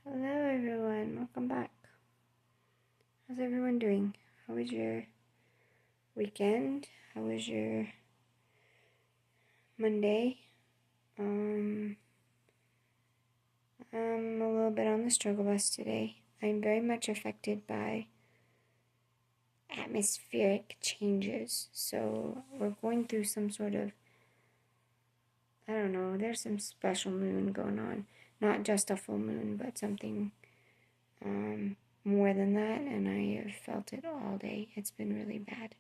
Hello everyone, welcome back. How's everyone doing? How was your weekend? How was your Monday? I'm a little bit on the struggle bus today. I'm very much affected by atmospheric changes. So we're going through some sort of, I don't know, there's some special moon going on. Not just a full moon, but something more than that, and I have felt it all day. It's been really bad.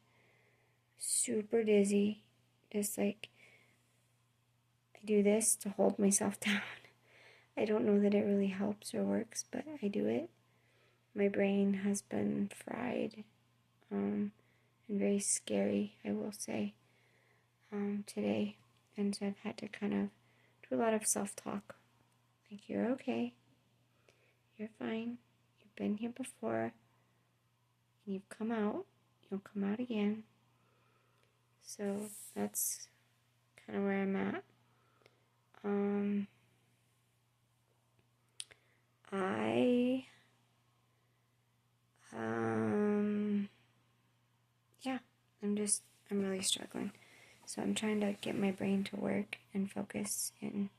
Super dizzy. Just like I do this to hold myself down. I don't know that it really helps or works, but I do it. My brain has been fried and very scary, I will say, today. And so I've had to kind of do a lot of self talk. Like, you're okay. You're fine. You've been here before. And you've come out. You'll come out again. So that's kind of where I'm at. I yeah, I'm really struggling. So I'm trying to get my brain to work and focus, and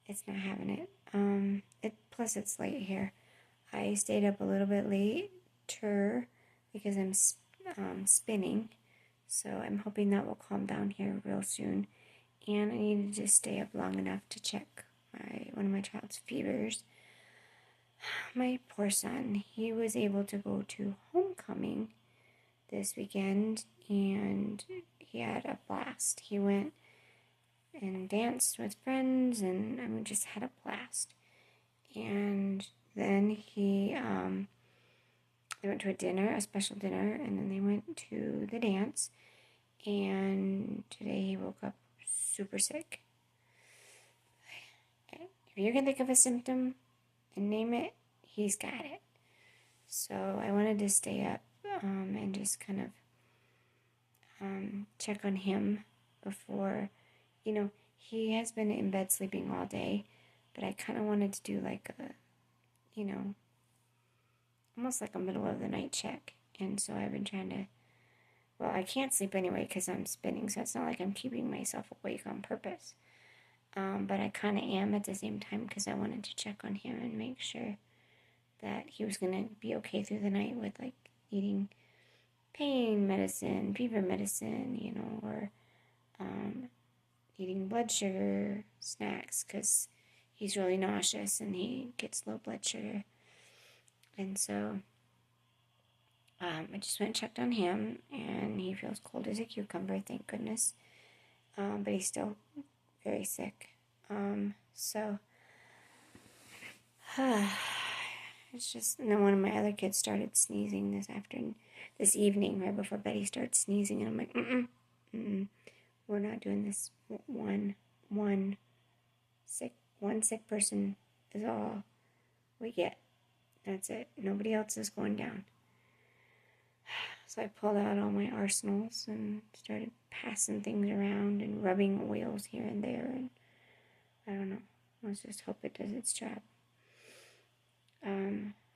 it's not having it. Plus it's late here. I stayed up a little bit later because I'm spinning. So I'm hoping that will calm down here real soon. And I needed to stay up long enough to check one of my child's fevers. My poor son, he was able to go to homecoming this weekend and he had a blast. He went and danced with friends and just had a blast. And then they went to a dinner, a special dinner, and then they went to the dance. And today he woke up super sick. If you can think of a symptom and name it, he's got it. So I wanted to stay up and just kind of check on him before, he has been in bed sleeping all day, but I kind of wanted to do like a, almost like a middle of the night check. And so I've been trying to, well, I can't sleep anyway because I'm spinning, so it's not like I'm keeping myself awake on purpose. But I kind of am at the same time because I wanted to check on him and make sure that he was going to be okay through the night with like eating pain medicine, fever medicine, or eating blood sugar snacks because he's really nauseous and he gets low blood sugar. And so I just went and checked on him, and he feels cold as a cucumber, thank goodness. But he's still very sick. So it's just, and then one of my other kids started sneezing this evening, right before Betty started sneezing, and I'm like, we're not doing this. One sick person is all we get. That's it. Nobody else is going down. So I pulled out all my arsenals and started passing things around and rubbing oils here and there, and I don't know. Let's just hope it does its job.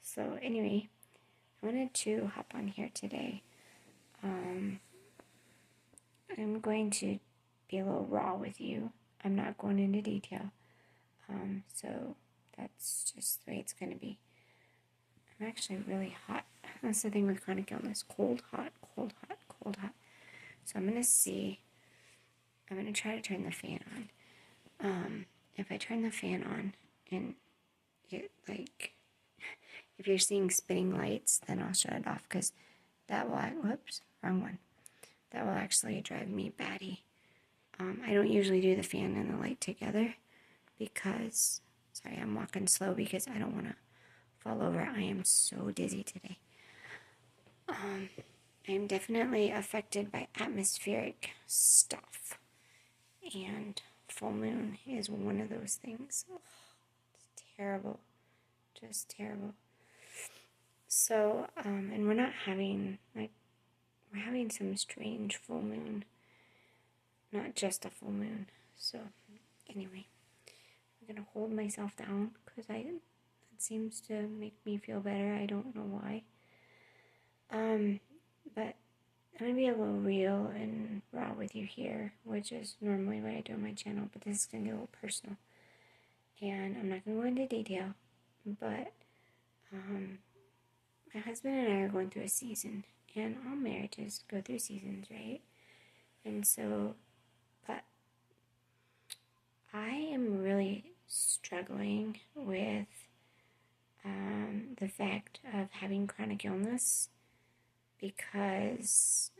So anyway, I wanted to hop on here today. I'm going to be a little raw with you. I'm not going into detail. So that's just the way it's going to be. I'm actually really hot. That's the thing with chronic illness. Cold, hot, cold, hot, cold, hot. So I'm going to try to turn the fan on. If I turn the fan on and it if you're seeing spinning lights, then I'll shut it off because that will, whoops, wrong one. That will actually drive me batty. I don't usually do the fan and the light together because, sorry, I'm walking slow because I don't want to fall over. I am so dizzy today. I am definitely affected by atmospheric stuff, and full moon is one of those things. Oh, it's terrible, just terrible. So, and we're having some strange full moon, not just a full moon. So, anyway, I'm gonna hold myself down because It seems to make me feel better. I don't know why. But I'm going to be a little real and raw with you here, which is normally what I do on my channel, but this is going to get a little personal. And I'm not going to go into detail, but my husband and I are going through a season, and all marriages go through seasons, right? And so, but I am really struggling with the fact of having chronic illness, because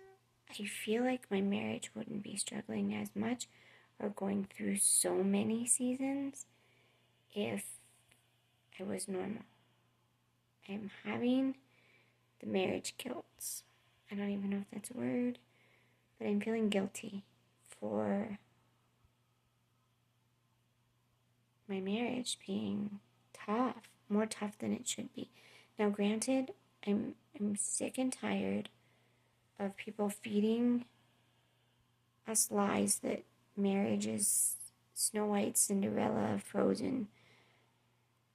I feel like my marriage wouldn't be struggling as much or going through so many seasons if I was normal. I'm having the marriage guilt. I don't even know if that's a word, but I'm feeling guilty for my marriage being tough, more tough than it should be. Now, granted, I'm sick and tired of people feeding us lies that marriage is Snow White, Cinderella, Frozen.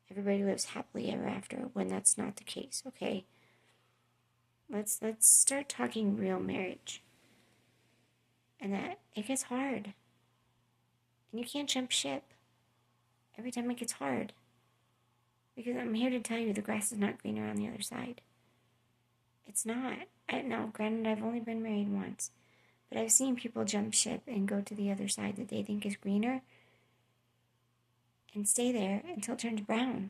Everybody lives happily ever after, when that's not the case, okay? Let's start talking real marriage. And that it gets hard. And you can't jump ship every time it gets hard. Because I'm here to tell you the grass is not greener on the other side. It's not. Now, granted, I've only been married once, but I've seen people jump ship and go to the other side that they think is greener and stay there until it turns brown,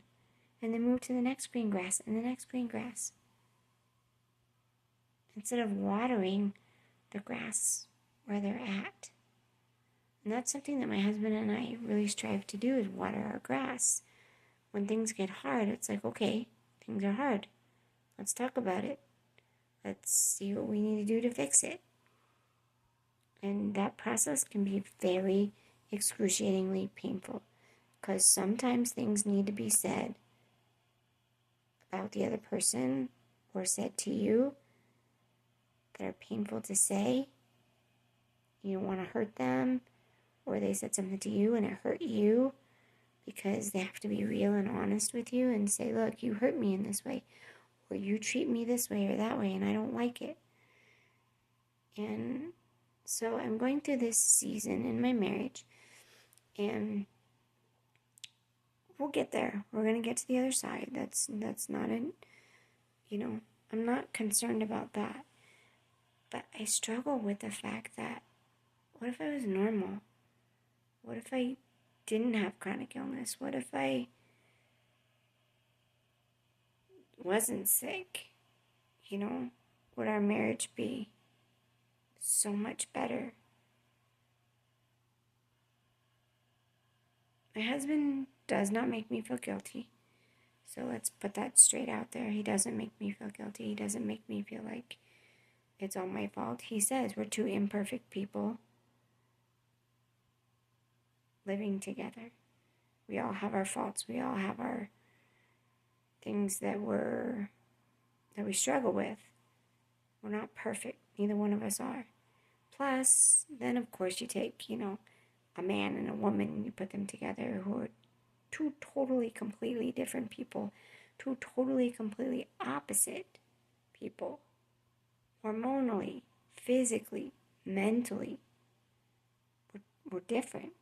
and then move to the next green grass and the next green grass, instead of watering the grass where they're at. And that's something that my husband and I really strive to do, is water our grass. When things get hard, it's like, okay, things are hard. Let's talk about it. Let's see what we need to do to fix it. And that process can be very excruciatingly painful, because sometimes things need to be said about the other person or said to you that are painful to say. You don't want to hurt them, or they said something to you and it hurt you, because they have to be real and honest with you and say, look, you hurt me in this way, or you treat me this way or that way, and I don't like it. And so I'm going through this season in my marriage, and we'll get there. We're going to get to the other side. That's not I'm not concerned about that. But I struggle with the fact that, what if I was normal? What if I didn't have chronic illness? What if I wasn't sick? Would our marriage be so much better? My husband does not make me feel guilty. So let's put that straight out there. He doesn't make me feel guilty. He doesn't make me feel like it's all my fault. He says we're two imperfect people living together. We all have our faults. We all have our things that we struggle with. We're not perfect. Neither one of us are. Plus, then of course you take, a man and a woman, and you put them together, who are two totally, completely different people, two totally, completely opposite people, hormonally, physically, mentally. We're different.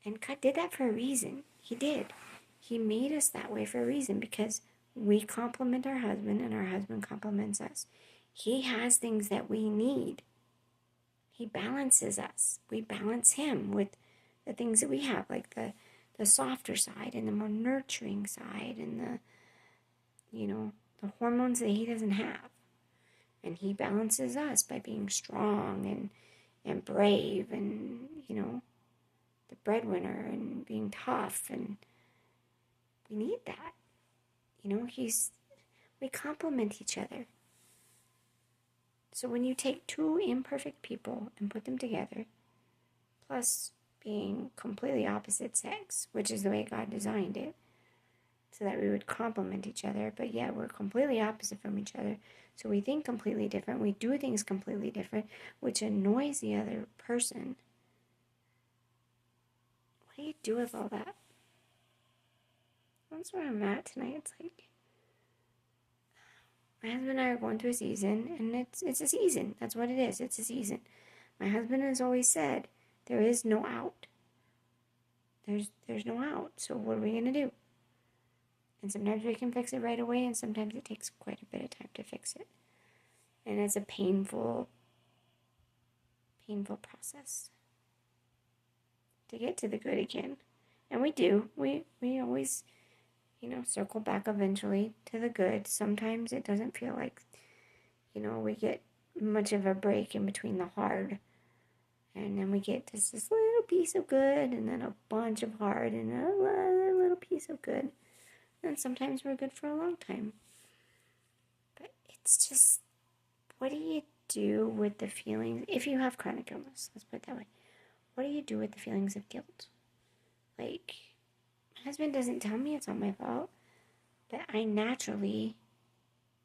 And God did that for a reason. He did. He made us that way for a reason, because we complement our husband and our husband complements us. He has things that we need. He balances us. We balance him with the things that we have, like the softer side and the more nurturing side, and the hormones that he doesn't have. And he balances us by being strong and brave, and, the breadwinner, and being tough. And we need that. We complement each other. So when you take two imperfect people and put them together, plus being completely opposite sex, which is the way God designed it, so that we would complement each other, but yet we're completely opposite from each other, so we think completely different, we do things completely different, which annoys the other person. What do you do with all that? that's where I'm at tonight. It's like my husband and I are going through a season, and it's a season. That's what it is. It's a season. My husband has always said there is no out. There's no out. So what are we gonna do? And sometimes we can fix it right away, and sometimes it takes quite a bit of time to fix it. And it's a painful process to get to the good again. And we do. We always, circle back eventually to the good. Sometimes it doesn't feel like, we get much of a break in between the hard. And then we get just this little piece of good, and then a bunch of hard, and a little piece of good. And sometimes we're good for a long time. But it's just, what do you do with the feelings? If you have chronic illness, let's put it that way. What do you do with the feelings of guilt? Like, my husband doesn't tell me it's not my fault, but I naturally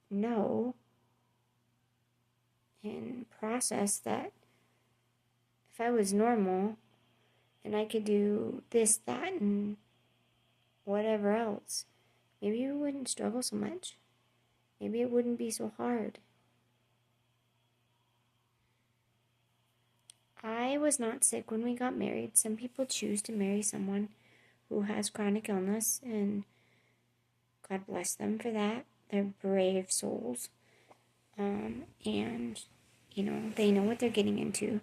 know and process that if I was normal and I could do this, that, and whatever else, maybe we wouldn't struggle so much. Maybe it wouldn't be so hard. I was not sick when we got married. Some people choose to marry someone who has chronic illness, and God bless them for that. They're brave souls. And, they know what they're getting into.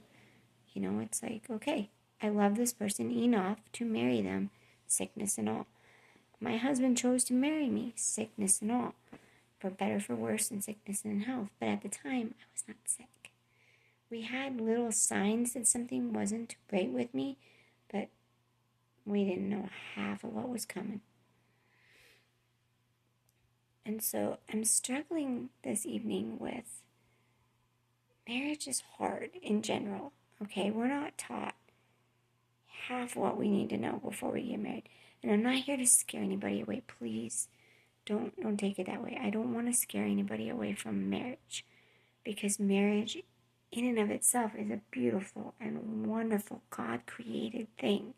It's like, okay, I love this person enough to marry them, sickness and all. My husband chose to marry me, sickness and all, for better, for worse, in sickness and in health. But at the time, I was not sick. We had little signs that something wasn't right with me, but we didn't know half of what was coming. And so I'm struggling this evening with marriage is hard in general. Okay, we're not taught half what we need to know before we get married. And I'm not here to scare anybody away. Please don't take it that way. I don't want to scare anybody away from marriage, because marriage in and of itself is a beautiful and wonderful God-created thing.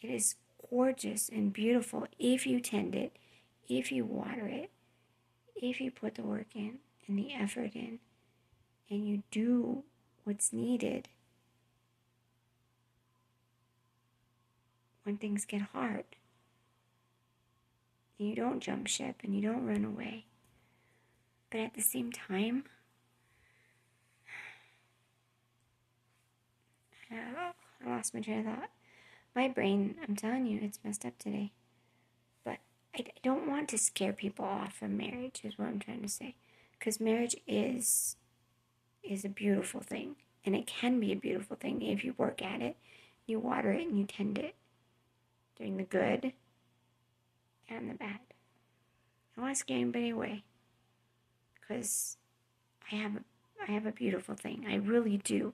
It is gorgeous and beautiful if you tend it, if you water it, if you put the work in and the effort in, and you do what's needed when things get hard. You don't jump ship and you don't run away. But at the same time, I lost my train of thought. My brain, I'm telling you, it's messed up today. But I don't want to scare people off from marriage, is what I'm trying to say. Because marriage is a beautiful thing. And it can be a beautiful thing if you work at it, you water it, and you tend it during the good and the bad. I don't want to scare anybody away, because I have a beautiful thing. I really do.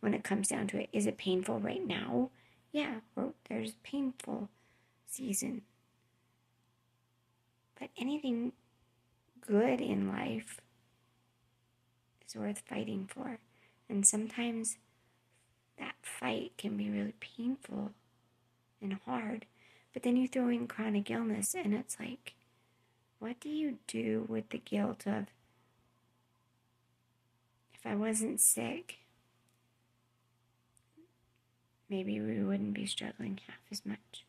When it comes down to it, is it painful right now? Yeah, there's painful season. But anything good in life is worth fighting for. And sometimes that fight can be really painful and hard. But then you throw in chronic illness, and it's like, what do you do with the guilt of, if I wasn't sick, maybe we wouldn't be struggling half as much.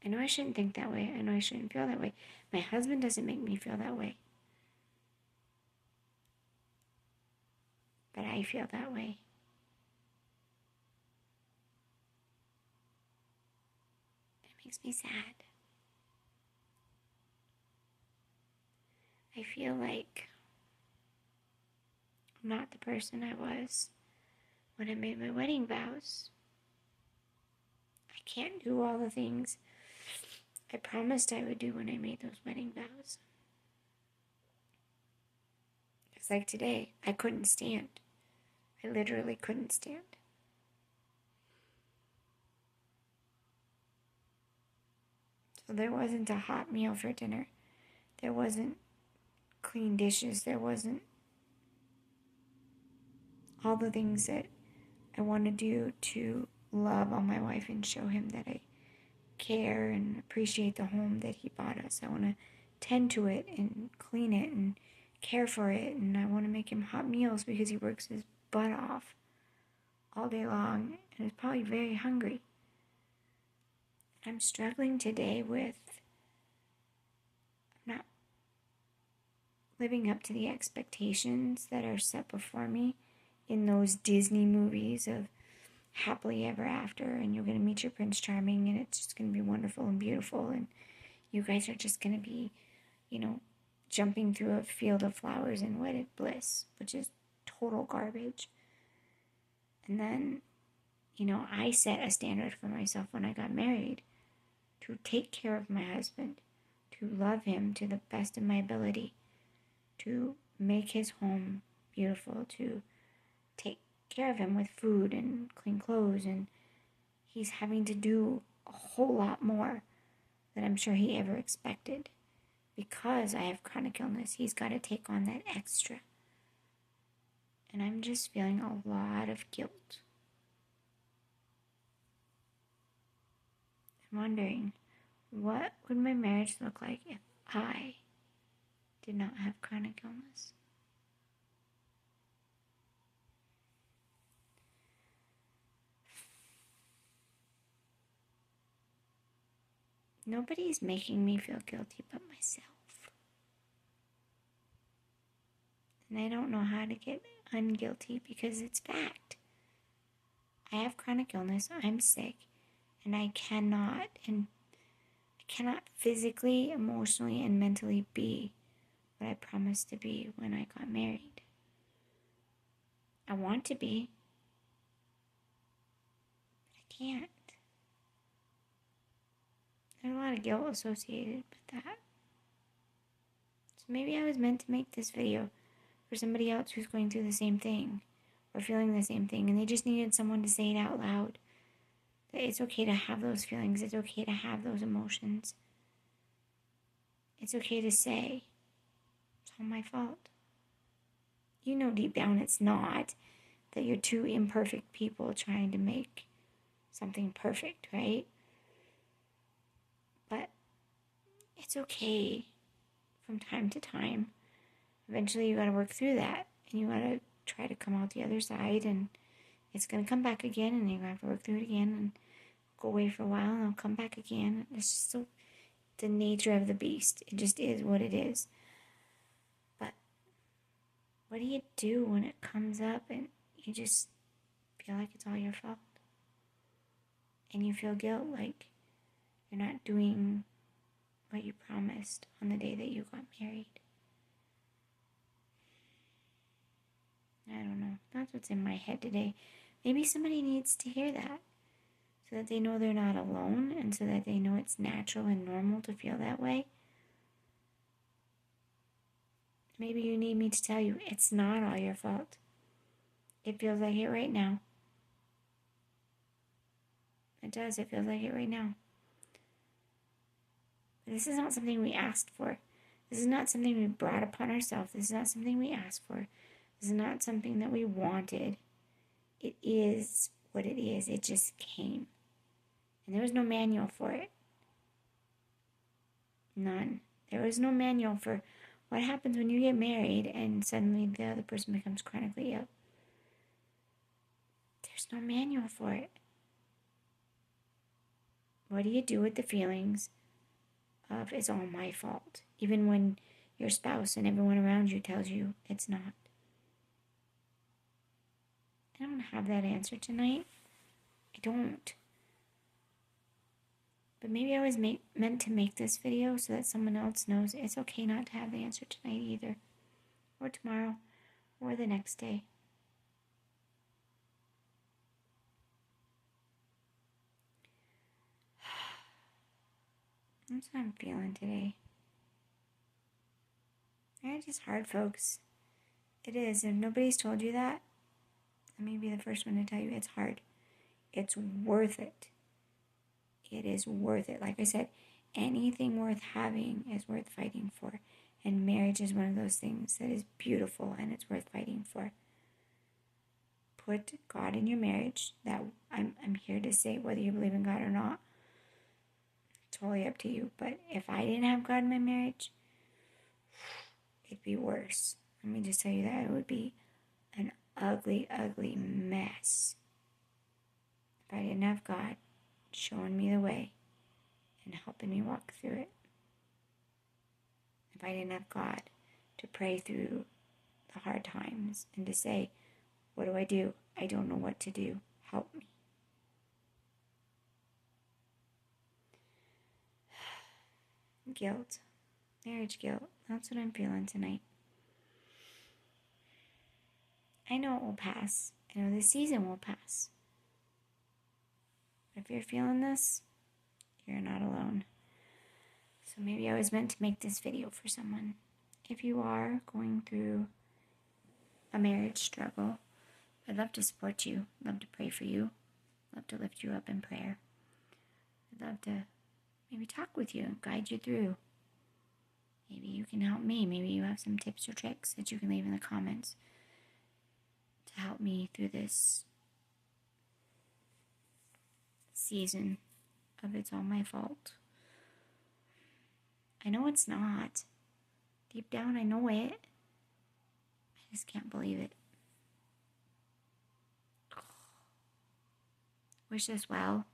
I know I shouldn't think that way. I know I shouldn't feel that way. My husband doesn't make me feel that way. But I feel that way. It makes me sad. I feel like I'm not the person I was when I made my wedding vows. I can't do all the things I promised I would do when I made those wedding vows. It's like today, I couldn't stand. I literally couldn't stand. So there wasn't a hot meal for dinner. There wasn't clean dishes. There wasn't all the things that I want to do to love on my wife and show him that I care and appreciate the home that he bought us. I want to tend to it and clean it and care for it. And I want to make him hot meals because he works his butt off all day long and is probably very hungry. I'm struggling today with not living up to the expectations that are set before me in those Disney movies of happily ever after, and you're going to meet your Prince Charming, and it's just going to be wonderful and beautiful, and you guys are just going to be, jumping through a field of flowers in wedded bliss, which is total garbage. And then, I set a standard for myself when I got married to take care of my husband, to love him to the best of my ability, to make his home beautiful, to take care of him with food and clean clothes, and he's having to do a whole lot more than I'm sure he ever expected. Because I have chronic illness, he's got to take on that extra. And I'm just feeling a lot of guilt. I'm wondering, what would my marriage look like if I did not have chronic illness? Nobody's making me feel guilty but myself. And I don't know how to get unguilty because it's fact. I have chronic illness, I'm sick, and I cannot physically, emotionally, and mentally be what I promised to be when I got married. I want to be, but I can't. There's a lot of guilt associated with that. So maybe I was meant to make this video for somebody else who's going through the same thing or feeling the same thing, and they just needed someone to say it out loud. That it's okay to have those feelings. It's okay to have those emotions. It's okay to say, it's all my fault. You know deep down it's not. That you're two imperfect people trying to make something perfect, right? But it's okay from time to time. Eventually you gotta work through that. And you gotta try to come out the other side, and it's gonna come back again, and you're gonna have to work through it again and go away for a while and it'll come back again. It's just so the nature of the beast. It just is what it is. But what do you do when it comes up and you just feel like it's all your fault? And you feel guilt like you're not doing what you promised on the day that you got married. I don't know. That's what's in my head today. Maybe somebody needs to hear that so that they know they're not alone and so that they know it's natural and normal to feel that way. Maybe you need me to tell you it's not all your fault. It feels like it right now. It does. It feels like it right now. But this is not something we asked for. This is not something we brought upon ourselves. This is not something we asked for. This is not something that we wanted. It is what it is. It just came. And there was no manual for it. None. There was no manual for what happens when you get married and suddenly the other person becomes chronically ill. There's no manual for it. What do you do with the feelings of it's all my fault? Even when your spouse and everyone around you tells you it's not. I don't have that answer tonight. I don't. But maybe I was meant to make this video so that someone else knows it's okay not to have the answer tonight either. Or tomorrow. Or the next day. That's how I'm feeling today. Marriage is hard, folks. It is. If nobody's told you that, let me be the first one to tell you it's hard. It's worth it. It is worth it. Like I said, anything worth having is worth fighting for. And marriage is one of those things that is beautiful and it's worth fighting for. Put God in your marriage. That I'm here to say, whether you believe in God or not. totally up to you. But if I didn't have God in my marriage, it'd be worse. Let me just tell you that it would be an ugly, ugly mess. If I didn't have God showing me the way and helping me walk through it. If I didn't have God to pray through the hard times and to say, what do I do? I don't know what to do. Help me. Guilt. Marriage guilt. That's what I'm feeling tonight. I know it will pass. I know this season will pass. But if you're feeling this, you're not alone. So maybe I was meant to make this video for someone. If you are going through a marriage struggle, I'd love to support you. I'd love to pray for you. I'd love to lift you up in prayer. I'd love to maybe talk with you and guide you through. Maybe you can help me. Maybe you have some tips or tricks that you can leave in the comments to help me through this season of it's all my fault. I know it's not. Deep down, I know it. I just can't believe it. Wish us well.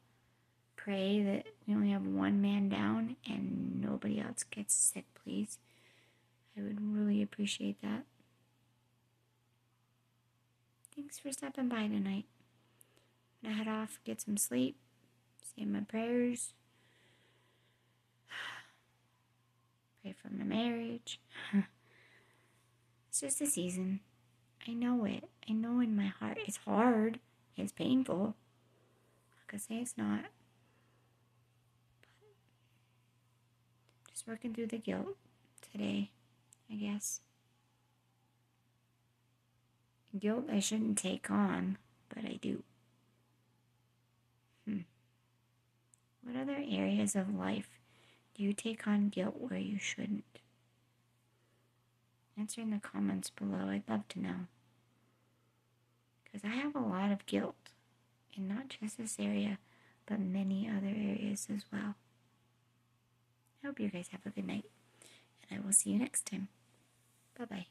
Pray that we only have one man down and nobody else gets sick, please. I would really appreciate that. Thanks for stopping by tonight. I'm gonna head off, get some sleep, say my prayers, pray for my marriage. It's just a season. I know it. I know in my heart. It's hard. It's painful. I could say it's not. But just working through the guilt today, I guess. Guilt I shouldn't take on, but I do. What other areas of life do you take on guilt where you shouldn't? Answer in the comments below. I'd love to know. Because I have a lot of guilt in not just this area, but many other areas as well. I hope you guys have a good night, and I will see you next time. Bye-bye.